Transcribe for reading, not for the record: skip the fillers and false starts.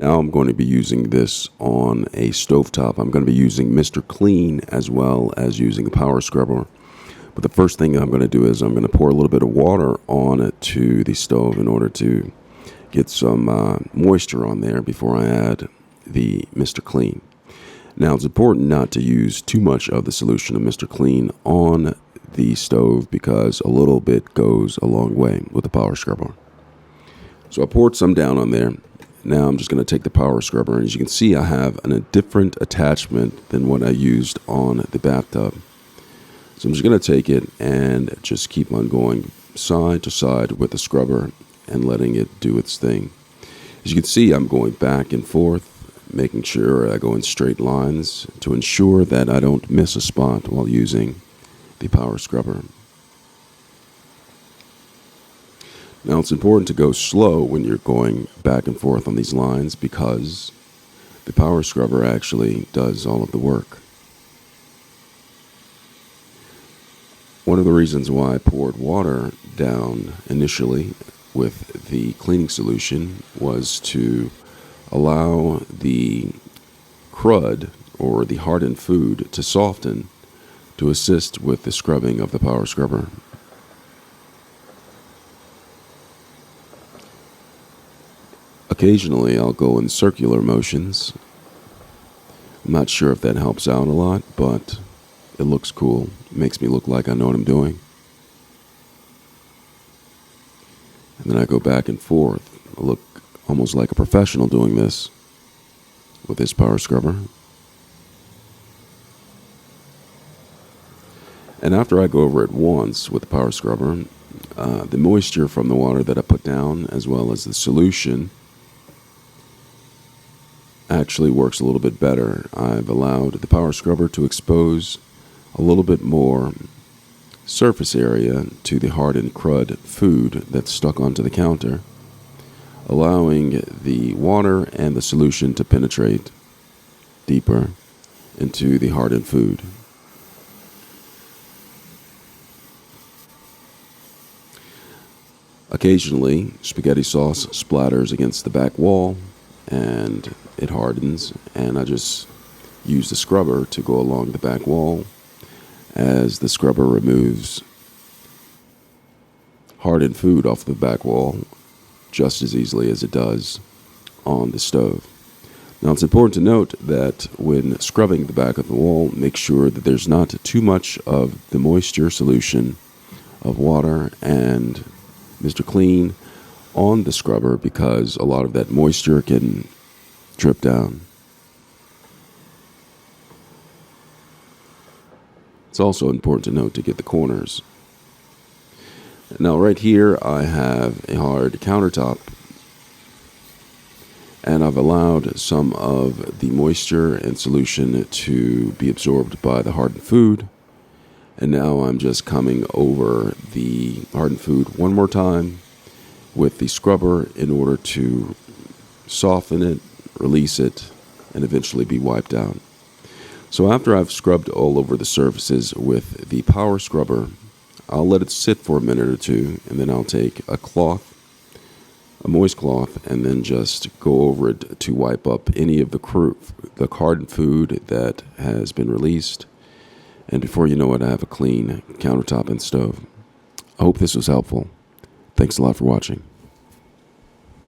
Now I'm going to be using this on a stovetop. I'm going to be using Mr. Clean as well as using a power scrubber. But the first thing I'm going to do is I'm going to pour a little bit of water on it to the stove in order to get some moisture on there before I add the Mr. Clean. Now it's important not to use too much of the solution of Mr. Clean on the stove because a little bit goes a long way with the power scrubber. So I poured some down on there. Now I'm just going to take the power scrubber, and as you can see I have a different attachment than what I used on the bathtub. So I'm just going to take it and just keep on going side to side with the scrubber and letting it do its thing. As you can see, I'm going back and forth, making sure I go in straight lines to ensure that I don't miss a spot while using the power scrubber. Now it's important to go slow when you're going back and forth on these lines because the power scrubber actually does all of the work. One of the reasons why I poured water down initially with the cleaning solution was to allow the crud or the hardened food to soften to assist with the scrubbing of the power scrubber. Occasionally I'll go in circular motions. I'm not sure if that helps out a lot, but it looks cool. It makes me look like I know what I'm doing. And then I go back and forth. I look almost like a professional doing this with this power scrubber. And after I go over it once with the power scrubber, the moisture from the water that I put down as well as the solution actually works a little bit better. I've allowed the power scrubber to expose a little bit more surface area to the hardened crud food that's stuck onto the counter, allowing the water and the solution to penetrate deeper into the hardened food. Occasionally, spaghetti sauce splatters against the back wall and it hardens, and I just use the scrubber to go along the back wall as the scrubber removes hardened food off the back wall just as easily as it does on the stove. Now it's important to note that when scrubbing the back of the wall, make sure that there's not too much of the moisture solution of water and Mr. Clean on the scrubber because a lot of that moisture can drip down. It's also important to note to get the corners. Now right here I have a hard countertop, and I've allowed some of the moisture and solution to be absorbed by the hardened food. And now I'm just coming over the hardened food one more time with the scrubber in order to soften it, release it, and eventually be wiped out. So after I've scrubbed all over the surfaces with the power scrubber, I'll let it sit for a minute or two, and then I'll take a cloth, a moist cloth, and then just go over it to wipe up any of the hardened food that has been released. And before you know it, I have a clean countertop and stove. I hope this was helpful. Thanks a lot for watching.